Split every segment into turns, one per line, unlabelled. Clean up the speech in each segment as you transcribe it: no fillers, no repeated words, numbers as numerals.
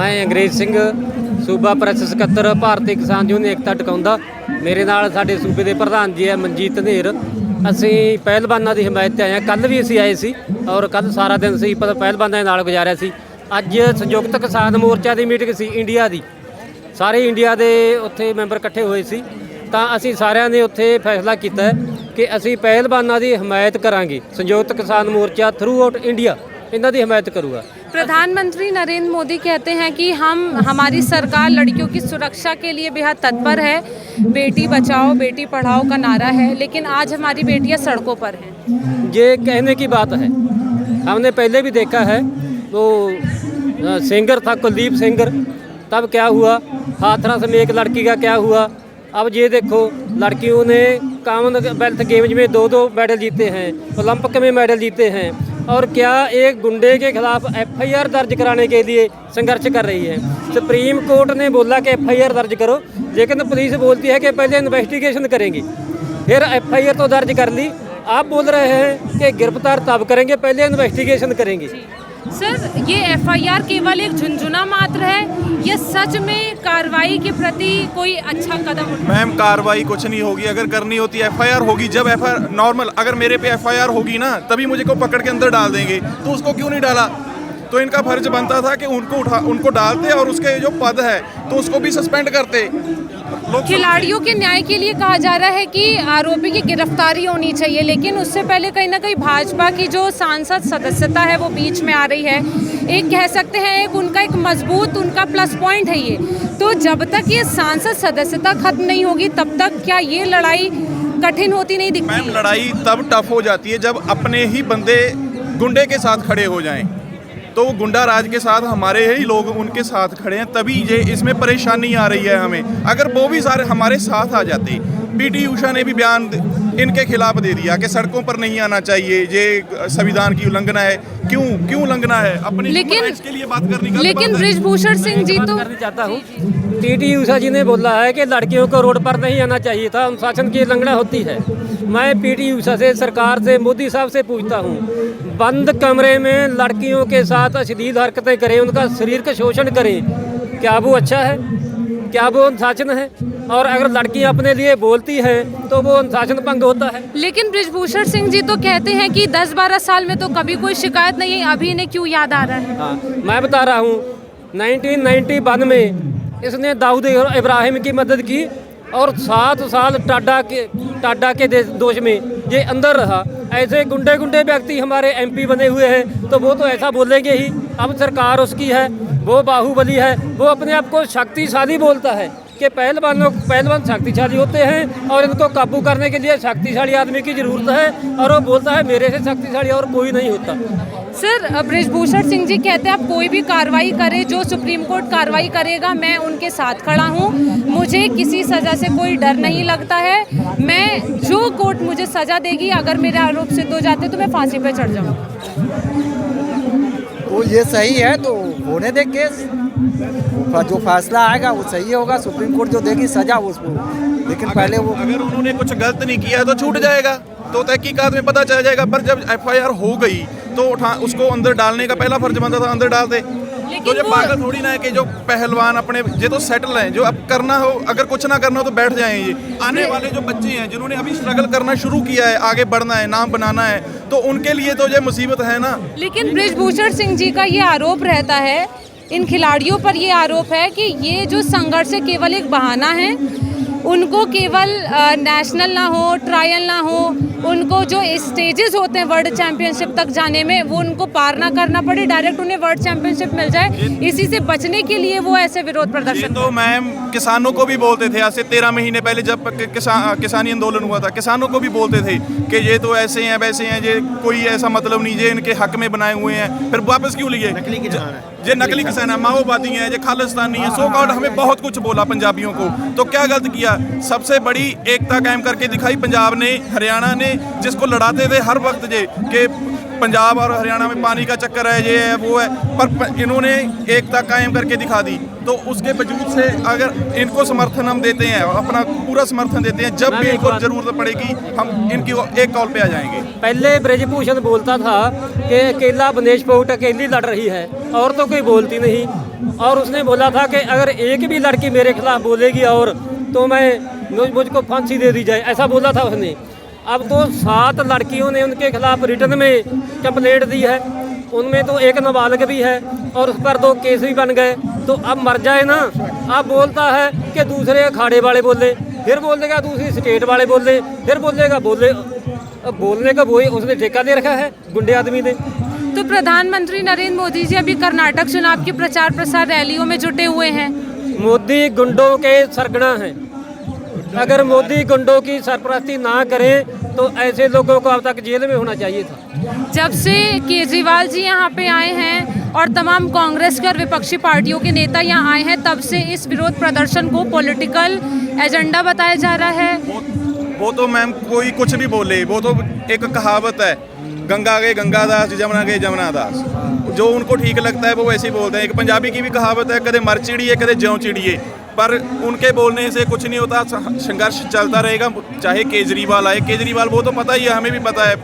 मैं अंग्रेज सिंह सूबा ਪ੍ਰੈਸ ਸਕੱਤਰ ਭਾਰਤੀ ਕਿਸਾਨ ਯੂਨੀਅਨ ਏਕਤਾ ਟਿਕਾਉਂਦਾ। ਮੇਰੇ ਨਾਲ ਸਾਡੇ ਸੂਬੇ ਦੇ ਪ੍ਰਧਾਨ ਜੀ ਹੈ ਮਨਜੀਤ ਧਨੇਰ। ਅਸੀਂ ਪਹਿਲਵਾਨਾਂ ਦੀ ਹਮਾਇਤ 'ਤੇ ਆਏ ਹਾਂ। ਕੱਲ੍ਹ ਵੀ ਅਸੀਂ ਆਏ ਸੀ ਔਰ ਕੱਲ੍ਹ ਸਾਰਾ ਦਿਨ ਅਸੀਂ ਪਹਿਲਵਾਨਾਂ ਦੇ ਨਾਲ ਗੁਜ਼ਾਰਿਆ ਸੀ। ਅੱਜ ਸੰਯੁਕਤ ਕਿਸਾਨ ਮੋਰਚਾ ਦੀ ਮੀਟਿੰਗ ਸੀ ਇੰਡੀਆ ਦੀ, ਸਾਰੇ ਇੰਡੀਆ ਦੇ ਉੱਥੇ ਮੈਂਬਰ ਇਕੱਠੇ ਹੋਏ ਸੀ। ਤਾਂ ਅਸੀਂ ਸਾਰਿਆਂ ਨੇ ਉੱਥੇ ਫੈਸਲਾ ਕੀਤਾ ਹੈ ਕਿ ਅਸੀਂ ਪਹਿਲਵਾਨਾਂ ਦੀ ਹਮਾਇਤ ਕਰਾਂਗੇ। ਸੰਯੁਕਤ Kisan Morcha through out India इन्हों की हमायत करूँगा।
प्रधानमंत्री नरेंद्र मोदी कहते हैं कि हमारी सरकार लड़कियों की सुरक्षा के लिए बेहद तत्पर है। बेटी बचाओ बेटी पढ़ाओ का नारा है, लेकिन आज हमारी बेटियां सड़कों पर हैं।
ये कहने की बात है। हमने पहले भी देखा है, वो सिंगर था कुलदीप सिंगर, तब क्या हुआ, हाथरस में एक लड़की का क्या हुआ। अब ये देखो लड़कियों ने कॉमनवेल्थ गेम्स में 2-2 मेडल जीते हैं, ओलंपिक में मेडल जीते हैं, और क्या एक गुंडे के खिलाफ FIR दर्ज कराने के लिए संघर्ष कर रही है। सुप्रीम कोर्ट ने बोला कि FIR दर्ज करो, लेकिन पुलिस बोलती है कि पहले इन्वेस्टिगेशन करेंगे। फिर FIR तो दर्ज कर ली, आप बोल रहे हैं कि गिरफ्तार तब करेंगे, पहले इन्वेस्टिगेशन करेंगे।
सर, ये FIR केवल एक झुंझुना मात्र है या सच में कार्रवाई के प्रति कोई अच्छा कदम उठा?
मैम, कार्रवाई कुछ नहीं होगी। अगर करनी होती FIR होगी। जब FIR नॉर्मल, अगर मेरे पे FIR होगी ना, तभी मुझे को पकड़ के अंदर डाल देंगे। तो उसको क्यों नहीं डाला? तो इनका फर्ज बनता था कि उनको डालते और उसके जो पद है तो उसको भी सस्पेंड करते।
खिलाड़ियों के न्याय के लिए कहा जा रहा है कि आरोपी की गिरफ्तारी होनी चाहिए, लेकिन उससे पहले कहीं ना कहीं भाजपा की जो सांसद सदस्यता है वो बीच में आ रही है। एक कह सकते हैं एक उनका एक मजबूत उनका प्लस पॉइंट है ये। तो जब तक ये सांसद सदस्यता खत्म नहीं होगी तब तक क्या ये लड़ाई कठिन होती नहीं दिखती?
मैम, लड़ाई तब टफ हो जाती है जब अपने ही बंदे गुंडे के साथ खड़े हो जाएं। तो गुंडा राज के साथ हमारे ही लोग उनके साथ खड़े हैं, तभी ये इसमें परेशानी आ रही है हमें। अगर वो भी सारे हमारे साथ आ जाते। PT उषा ने भी बयान इनके खिलाफ दे दिया कि सड़कों पर नहीं आना चाहिए, ये संविधान की उल्लंघना है। क्यों उल्लंघना है? अपनी राइट्स के लिए बात करने का।
लेकिन बृजभूषण सिंह जी तो
करना चाहता हूँ। PT उषा जी ने बोला है कि लड़कियों को रोड पर नहीं आना चाहिए था, अनुशासन की उल्लंघना होती है। मैं PT उषा से, सरकार से, मोदी साहब से पूछता हूँ, बंद कमरे में लड़कियों के साथ अश्लील हरकतें करें, उनका शरीर का शोषण करें, क्या वो अच्छा है? क्या वो अनुशासन है? और अगर लड़कियां अपने लिए बोलती हैं तो वो अनुशासन भंग होता है।
लेकिन बृजभूषण सिंह जी तो कहते हैं कि 10-12 साल में तो कभी कोई शिकायत नहीं है, अभी इन्हें क्यों याद आ रहा है?
हाँ, मैं बता रहा हूँ, 1991 में इसने दाऊद इब्राहिम की मदद की और 7 साल टाडा के दोष में ये अंदर रहा। ऐसे गुंडे व्यक्ति हमारे MP बने हुए हैं, तो वो तो ऐसा बोलेंगे ही। अब सरकार उसकी है, वो बाहुबली है, वो अपने आप को शक्तिशाली बोलता है कि पहलवान शक्तिशाली होते हैं और इनको काबू करने के लिए शक्तिशाली आदमी की ज़रूरत है, और वो बोलता है मेरे से शक्तिशाली और कोई नहीं होता।
सर, बृजभूषण सिंह जी कहते हैं आप कोई भी कार्रवाई करे, जो सुप्रीम कोर्ट कार्रवाई करेगा मैं उनके साथ खड़ा हूँ, मुझे किसी सज़ा से कोई डर नहीं लगता है। मैं जो कोर्ट मुझे सज़ा देगी, अगर मेरे आरोप सिद्ध हो जाते तो मैं फांसी पे चढ़ जाऊँगा।
तो ये सही है तो होने दे केस, जो फैसला आएगा वो सही होगा। सुप्रीम कोर्ट जो देगी सजा उसको, लेकिन पहले वो
अगर उन्होंने कुछ गलत नहीं किया तो छूट जाएगा, तो तहकीकात में पता चल जाएगा। पर जब FIR हो गई तो उसको अंदर डालने का पहला फर्ज बनता था, अंदर डाल दे। तो ये पागल थोड़ी ना है कि जो पहलवान अपने ये तो सेटल हैं, जो अब करना हो, अगर कुछ ना करना हो तो बैठ जाएं। ये आने वाले जो बच्चे हैं जिन्होंने अभी स्ट्रगल करना शुरू किया है, आगे बढ़ना है, नाम बनाना है, तो उनके लिए तो ये मुसीबत है ना।
लेकिन बृजभूषण सिंह जी का ये आरोप रहता है, इन खिलाड़ियों पर ये आरोप है कि ये जो संघर्ष है केवल एक बहाना है। उनको केवल नेशनल ना हो, ट्रायल ना हो, उनको जो स्टेजेस होते हैं वर्ल्ड चैंपियनशिप तक जाने में वो उनको पार ना करना पड़े, डायरेक्ट उन्हें वर्ल्ड चैंपियनशिप मिल जाए, इसी से बचने के लिए वो ऐसे विरोध प्रदर्शन।
तो मैम, किसानों को भी बोलते थे आज से 13 महीने पहले जब किसानी आंदोलन हुआ था, किसानों को भी बोलते थे कि ये तो ऐसे हैं वैसे हैं, ये कोई ऐसा मतलब नहीं, ये इनके हक में बनाए हुए हैं। फिर वापस क्यों लिए? ये नकली किसान है, माओवादी हैं, ये खालिस्तानी है, सो कॉल्ड हमें बहुत कुछ बोला पंजाबियों को। तो क्या गलत किया? सबसे बड़ी एकता कायम करके दिखाई पंजाब ने, हरियाणा ने, जिसको लड़ाते थे हर वक्त ये कि पंजाब और हरियाणा में पानी का चक्कर है, ये है वो है, पर इन्होंने एकता कायम करके दिखा दी। तो उसके वजूद से अगर इनको समर्थन हम देते हैं, अपना पूरा समर्थन देते हैं, जब भी इनको ज़रूरत पड़ेगी हम इनकी एक कॉल पे आ जाएंगे।
पहले ब्रजभूषण बोलता था कि अकेला बंदेश फोर्ट अकेली लड़ रही है और तो कोई बोलती नहीं, और उसने बोला था कि अगर एक भी लड़की मेरे खिलाफ बोलेगी और तो मुझको फांसी दे दी जाए, ऐसा बोला था उसने। अब तो 7 लड़कियों ने उनके खिलाफ रिटर्न में कंप्लेंट दी है, उनमें तो एक नाबालिग भी है और उस पर 2 केस भी बन गए। तो अब मर जाए ना। अब बोलता है कि दूसरे अखाड़े वाले बोले, फिर बोलेगा दूसरी स्टेट वाले बोले, फिर बोलेगा अब बोलने का वही उसने ठेका दे रखा है गुंडे आदमी ने।
तो प्रधानमंत्री नरेंद्र मोदी जी अभी कर्नाटक चुनाव की प्रचार प्रसार रैलियों में जुटे हुए हैं।
मोदी गुंडों के सरगना हैं। अगर मोदी गुंडों की सरपरस्ती ना करे तो ऐसे लोगों को अब तक जेल में होना चाहिए था।
जब से केजरीवाल जी यहाँ पे आए हैं और तमाम कांग्रेस के और विपक्षी पार्टियों के नेता यहाँ आए हैं, तब से इस विरोध प्रदर्शन को पॉलिटिकल एजेंडा बताया जा रहा है।
वो तो मैम कोई कुछ भी बोले, वो तो एक कहावत है, गंगा गए गंगादास, जमुना गए जमुनादास। जो उनको ठीक लगता है वो वैसे ही बोलते हैं। एक पंजाबी की भी कहावत है, कदे मर चिड़िए कदे ज्यों चिड़िए, पर उनके बोलने से कुछ नहीं होता। संघर्ष चलता रहेगा, चाहे केजरीवाल आए। केजरीवाल वो तो पता ही है, हमें भी पता है,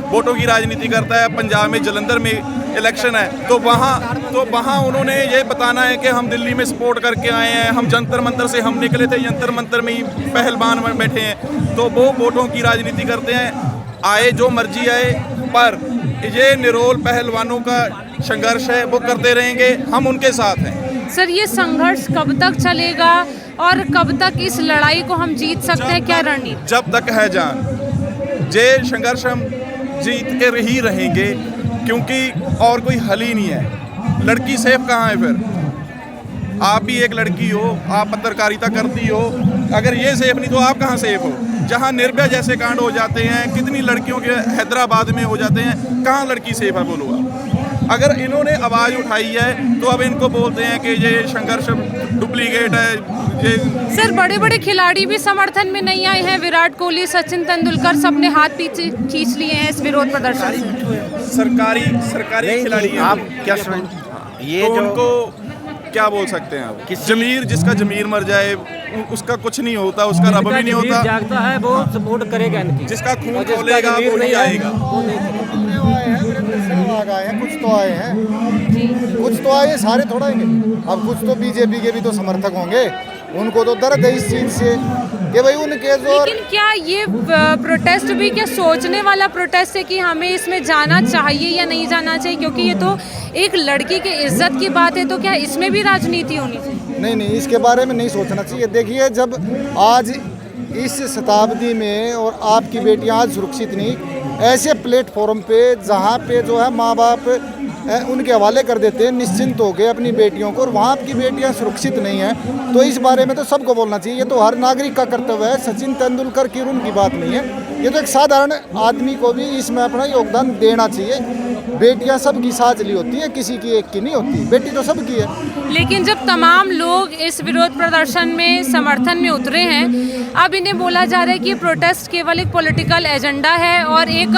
वोटों की राजनीति करता है। पंजाब में जलंधर में इलेक्शन है तो वहाँ उन्होंने ये बताना है कि हम दिल्ली में सपोर्ट करके आए हैं, हम जंतर मंतर से हम निकले थे, जंतर मंतर में ही पहलवान में बैठे हैं। तो वो वोटों की राजनीति करते हैं, आए जो मर्जी आए, पर ये निरोल पहलवानों का संघर्ष है, वो करते रहेंगे, हम उनके साथ हैं।
सर, ये संघर्ष कब तक चलेगा और कब तक इस लड़ाई को हम जीत सकते हैं, क्या रणनीति?
जब तक है जान, ये संघर्ष हम जीत के ही रहेंगे, क्योंकि और कोई हल ही नहीं है। लड़की सेफ कहाँ है फिर? आप भी एक लड़की हो, आप पत्रकारिता करती हो, अगर ये सेफ नहीं तो आप कहाँ सेफ हो? जहाँ निर्भया जैसे कांड हो जाते हैं, कितनी लड़कियों के हैदराबाद में हो जाते हैं, कहाँ लड़की सेफ है बोलो आप? अगर इन्होंने आवाज़ उठाई है तो अब इनको बोलते हैं कि ये संघर्ष डुप्लीकेट है। ये
सर, बड़े बड़े खिलाड़ी भी समर्थन में नहीं आए हैं। विराट कोहली, सचिन तेंदुलकर सबने हाथ पीछे खींच लिए हैं इस विरोध प्रदर्शन से।
सरकारी खिलाड़ी हैं।
आप क्या समझ ये
तो
जो
उनको क्या बोल सकते हैं आप? जमीर, जिसका जमीर मर जाए उसका कुछ नहीं होता, उसका रब भी नहीं होता।
जागता है वो सपोर्ट करेगा इनकी।
जिसका खून खोलेगा वो नहीं आएगा।
आए हैं, कुछ तो आए हैं, कुछ तो आए, सारे थोड़ा आएंगे। अब कुछ तो बीजेपी के भी तो समर्थक होंगे, उनको तो दर्द है इस चीज से कि भाई उनके जो।
लेकिन क्या ये प्रोटेस्ट भी क्या सोचने वाला प्रोटेस्ट है कि हमें इसमें जाना चाहिए या नहीं जाना चाहिए? क्योंकि ये तो एक लड़की की इज्जत की बात है, तो क्या इसमें भी राजनीति होनी चाहिए?
नहीं, इसके बारे में नहीं सोचना चाहिए। देखिए, जब आज इस शताब्दी में और आपकी बेटियां आज सुरक्षित नहीं, ऐसे प्लेटफॉर्म पे जहाँ पे जो है माँ बाप उनके हवाले कर देते हैं निश्चिंत हो गए अपनी बेटियों को, और वहाँ आपकी बेटियाँ सुरक्षित नहीं हैं, तो इस बारे में तो सबको बोलना चाहिए। ये तो हर नागरिक का कर्तव्य है। सचिन तेंदुलकर की उनकी बात नहीं है, ये तो एक साधारण आदमी को भी इसमें अपना योगदान देना चाहिए। बेटियां सबकी साझली होती हैं, किसी की एक की नहीं होती, बेटी तो सबकी है।
लेकिन जब तमाम लोग इस विरोध प्रदर्शन में समर्थन में उतरे हैं, अब इन्हें बोला जा रहा है कि प्रोटेस्ट केवल एक पॉलिटिकल एजेंडा है और एक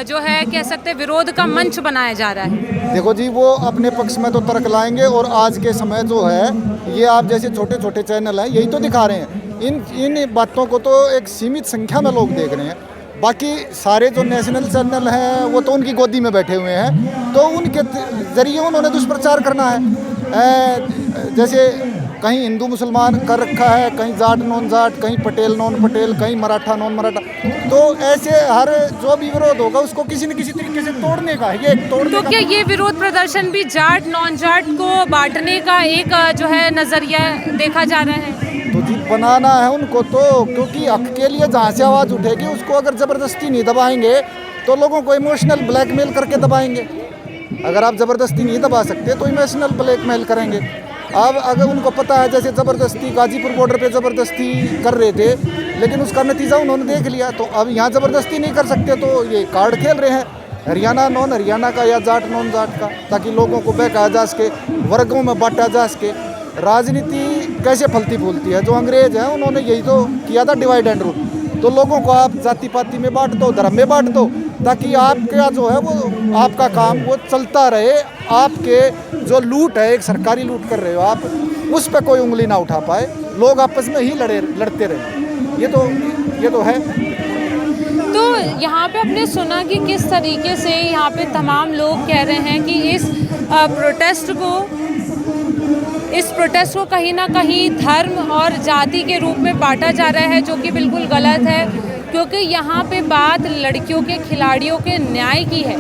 जो है कह सकते हैं विरोध का मंच बनाया जा रहा है।
देखो जी, वो अपने पक्ष में तो तर्क लाएंगे, और आज के समय जो है ये आप जैसे छोटे छोटे चैनल हैं यही तो दिखा रहे हैं। इन बातों को तो एक सीमित संख्या में लोग देख रहे हैं। बाकी सारे जो नेशनल चैनल हैं वो तो उनकी गोदी में बैठे हुए हैं, तो उनके ज़रिए उन्होंने दुष्प्रचार करना है। जैसे कहीं हिंदू मुसलमान कर रखा है, कहीं जाट नॉन जाट, कहीं पटेल नॉन पटेल, कहीं मराठा नॉन मराठा, तो ऐसे हर जो भी विरोध होगा उसको किसी न किसी तरीके से तोड़ने का है। ये तोड़ने
तो
का
क्या ये विरोध प्रदर्शन भी जाट नॉन जाट को बांटने का एक जो है नजरिया देखा जा रहा है?
तो जी बनाना है उनको, तो क्योंकि हक के लिए जहाँ से आवाज़ उठेगी उसको अगर ज़बरदस्ती नहीं दबाएंगे तो लोगों को इमोशनल ब्लैकमेल करके दबाएंगे। अगर आप ज़बरदस्ती नहीं दबा सकते तो इमोशनल ब्लैकमेल करेंगे। अब अगर उनको पता है, जैसे ज़बरदस्ती गाजीपुर बॉर्डर पे ज़बरदस्ती कर रहे थे, लेकिन उसका नतीजा उन्होंने देख लिया, तो अब यहाँ ज़बरदस्ती नहीं कर सकते, तो ये कार्ड खेल रहे हैं हरियाणा नॉन हरियाणा का या जाट नॉन जाट का, ताकि लोगों को बहकाया जा सके, वर्गों में बांटा जा सके। राजनीति कैसे फलती फूलती है, जो अंग्रेज हैं उन्होंने यही तो किया था, डिवाइड एंड रूल। तो लोगों को आप जाति पाति में बांट दो, धर्म में बांट दो, ताकि आपका जो है वो आपका काम वो चलता रहे। आपके जो लूट है, एक सरकारी लूट कर रहे हो आप, उस पर कोई उंगली ना उठा पाए, लोग आपस में ही लड़ते रहे। ये तो है।
तो यहाँ पे आपने सुना कि किस तरीके से यहाँ पे तमाम लोग कह रहे हैं कि इस प्रोटेस्ट को कहीं ना कहीं धर्म और जाति के रूप में बांटा जा रहा है, जो कि बिल्कुल गलत है, क्योंकि यहाँ पे बात लड़कियों के खिलाड़ियों के न्याय की है।